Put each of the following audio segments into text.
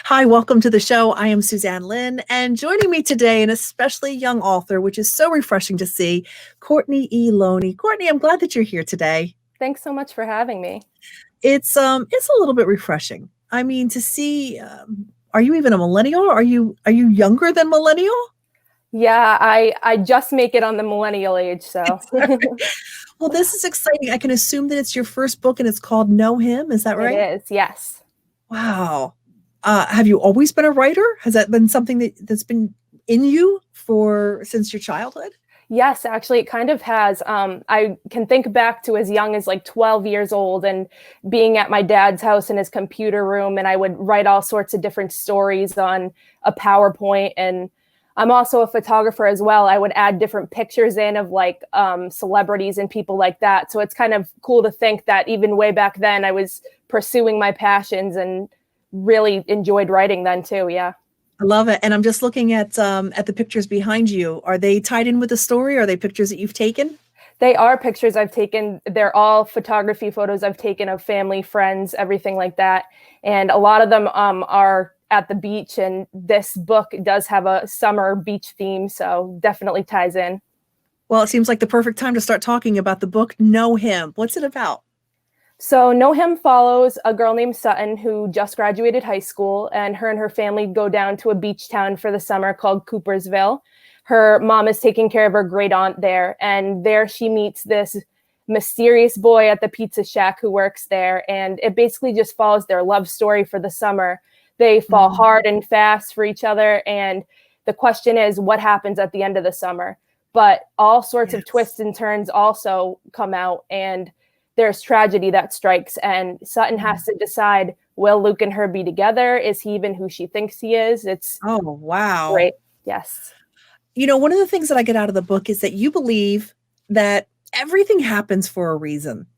Hi, welcome to the show. I am Suzanne Lynn, and joining me today, an especially young author, which is so refreshing to see, Courtney E. Loney. Courtney, I'm glad that you're here today. Thanks so much for having me. It's a little bit refreshing. I mean, to see. Are you even a millennial? Are you younger than millennial? Yeah, I just make it on the millennial age, so Well, this is exciting. I can assume that it's your first book, and it's called Know Him. Is that it right? is. Yes. Wow. Have you always been a writer? Has that been something that's been in you for since your childhood? Yes, actually, it kind of has. I can think back to as young as like 12 years old and being at my dad's house in his computer room, and I would write all sorts of different stories on a PowerPoint. And I'm also a photographer as well. I would add different pictures in of like celebrities and people like that. So it's kind of cool to think that even way back then, I was pursuing my passions and really enjoyed writing then too. Yeah. I love it. And I'm just looking at the pictures behind you. Are they tied in with the story? Are they pictures that you've taken? They are pictures I've taken. They're all photography photos I've taken of family, friends, everything like that. And a lot of them are at the beach. And this book does have a summer beach theme, so definitely ties in. Well, it seems like the perfect time to start talking about the book Know Him. What's it about? So Know Him follows a girl named Sutton who just graduated high school, and her family go down to a beach town for the summer called Coopersville. Her mom is taking care of her great aunt there, and there she meets this mysterious boy at the pizza shack who works there, and it basically just follows their love story for the summer. They fall hard and fast for each other, and the question is what happens at the end of the summer. But all sorts of twists and turns also come out, and there's tragedy that strikes, and Sutton has to decide, will Luke and her be together? Is he even who she thinks he is? It's Oh, wow. great. Yes. You know, one of the things that I get out of the book is that you believe that everything happens for a reason.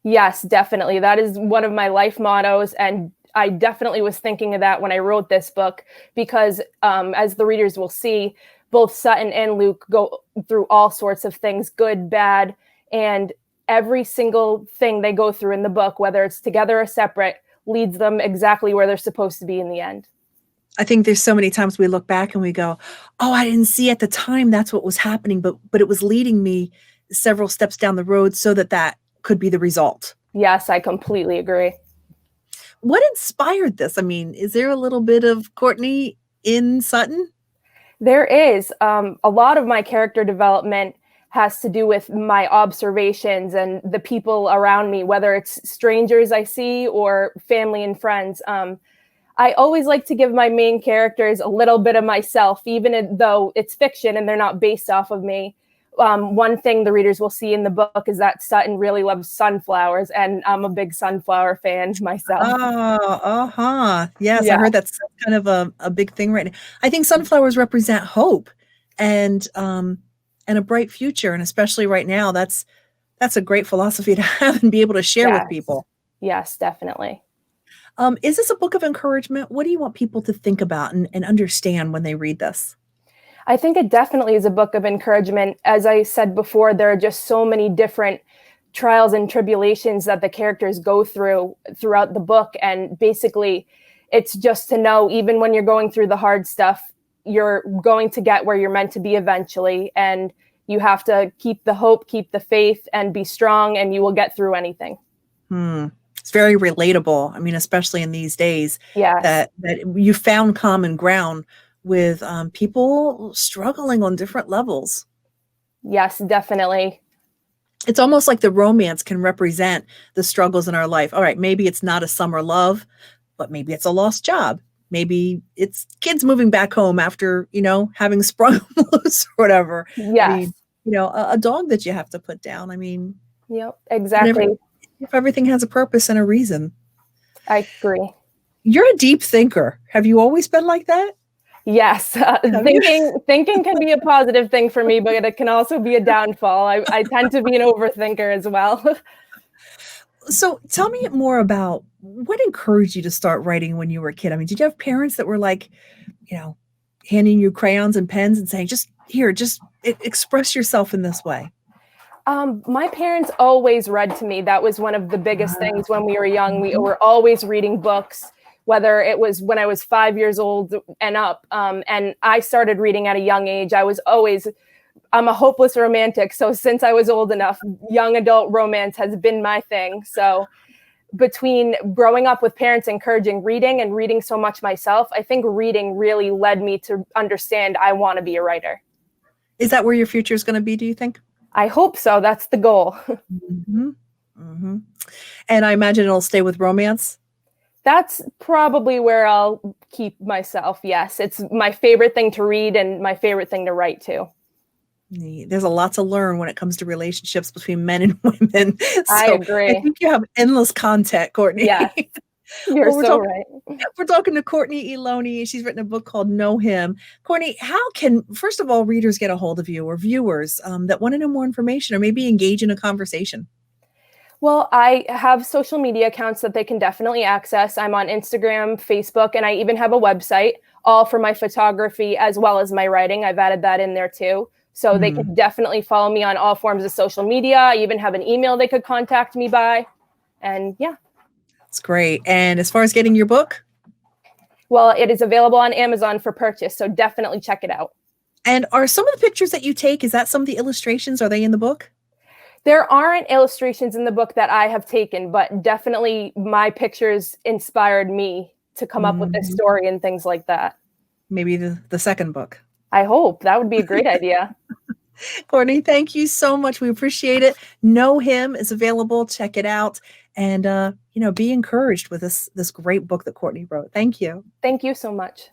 Yes, definitely. That is one of my life mottos. And I definitely was thinking of that when I wrote this book, because as the readers will see, both Sutton and Luke go through all sorts of things, good, bad, and every single thing they go through in the book, whether it's together or separate, leads them exactly where they're supposed to be in the end. I think there's so many times we look back and we go, "Oh, I didn't see at the time that's what was happening, but it was leading me several steps down the road so that could be the result." Yes, I completely agree. What inspired this? I mean, is there a little bit of Courtney in Sutton? There is a lot of my character development has to do with my observations and the people around me, whether it's strangers I see or family and friends. I always like to give my main characters a little bit of myself, even though it's fiction and they're not based off of me. One thing the readers will see in the book is that Sutton really loves sunflowers, and I'm a big sunflower fan myself. Oh, uh-huh. Yes, I Yeah. heard that's kind of a big thing right now. I think sunflowers represent hope and and a bright future. And especially right now, that's a great philosophy to have and be able to share with Yes. people. Yes, definitely. Is this a book of encouragement? What do you want people to think about and understand when they read this? I think it definitely is a book of encouragement. As I said before, there are just so many different trials and tribulations that the characters go through throughout the book. And basically, it's just to know, even when you're going through the hard stuff, you're going to get where you're meant to be eventually. And you have to keep the hope, keep the faith, and be strong, and you will get through anything. Hmm. It's very relatable. I mean, especially in these days, Yes. that you found common ground with people struggling on different levels. Yes, definitely. It's almost like the romance can represent the struggles in our life. All right, maybe it's not a summer love, but maybe it's a lost job. Maybe it's kids moving back home after, having sprung loose or whatever. I Yes. mean, a dog that you have to put down. I mean, Yep, whenever, exactly. if everything has a purpose and a reason. I agree. You're a deep thinker. Have you always been like that? Yes, Have you? thinking can be a positive thing for me, but it can also be a downfall. I tend to be an overthinker as well. So tell me more about what encouraged you to start writing when you were a kid. I mean, did you have parents that were like, you know, handing you crayons and pens and saying, just here, express yourself in this way? My parents always read to me. That was one of the biggest Ah, things when we were young. We mhm. were always reading books. whether it was when I was 5 years old and up. And I started reading at a young age. I'm a hopeless romantic. So since I was old enough, young adult romance has been my thing. So between growing up with parents encouraging reading and reading so much myself, I think reading really led me to understand I want to be a writer. Is that where your future is going to be, do you think? I hope so. That's the goal. Mm-hmm. Mm-hmm. And I imagine it'll stay with romance. That's probably where I'll keep myself. Yes. It's my favorite thing to read and my favorite thing to write too. There's a lot to learn when it comes to relationships between men and women. I agree. I think you have endless content, Courtney. Yeah, you're so right. We're talking to Courtney E. Loney. She's written a book called Know Him. Courtney, how can, first of all, readers get a hold of you or viewers that want to know more information or maybe engage in a conversation? Well, I have social media accounts that they can definitely access. I'm on Instagram, Facebook, and I even have a website, all for my photography as well as my writing. I've added that in there too. So they could definitely follow me on all forms of social media. I even have an email they could contact me by. And yeah. That's great. And as far as getting your book? Well, it is available on Amazon for purchase. So definitely check it out. And are some of the pictures that you take, is that some of the illustrations? Are they in the book? There aren't illustrations in the book that I have taken, but definitely my pictures inspired me to come up with this story and things like that. Maybe the second book. I hope. That would be a great idea. Courtney, thank you so much. We appreciate it. Know Him is available. Check it out. And, be encouraged with this great book that Courtney wrote. Thank you. Thank you so much.